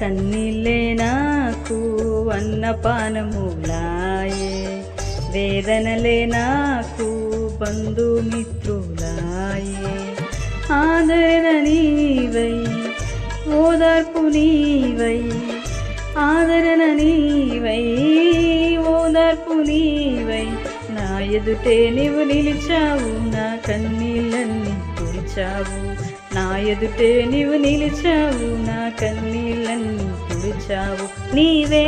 కన్నీళ్ళే నాకు అన్నపానములాయే, వేదనలే నాకు బంధుమిత్రులాయే. ఆదరణ నీవై, ఓదార్పు నీవై, ఆదరణ నీవై, ఓదార్పు నీవై, నా ఎదుటే నీవు నిలిచావు, నా కన్నీళ్ళన్నీ తుడిచావు. నా ఎదుటే నీవు నిలిచావు, నా కన్నీళ్ళన్నీ తుడిచావు. నీవే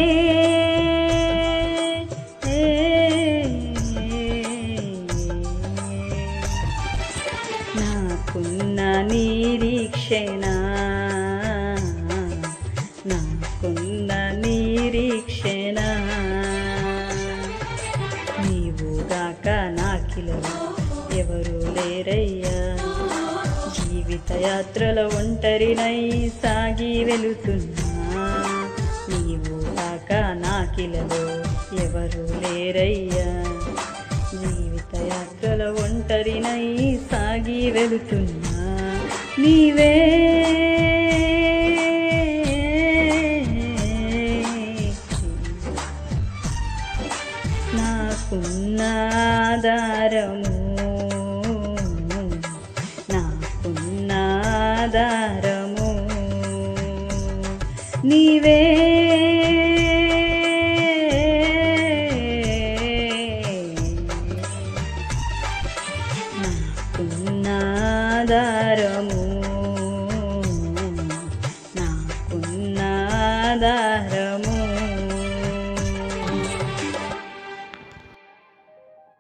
నాకున్న నిరీక్షణ, నాకున్న నిరీక్షణ, నీవు గాక నాకిలలో ఎవరు లేరయ్యా. జీవిత యాత్రల ఒంటరినై సాగి వెళుతున్నా, నీవు గాక నాకిలలో ఎవరు లేరయ్యా. జీవిత యాత్రల ఒంటరినై సాగి వెళుతున్నా, నీవే నాకున్న ఆధారము, నాకున్న ఆధారము, నీవే నాకున్న ఆధారము.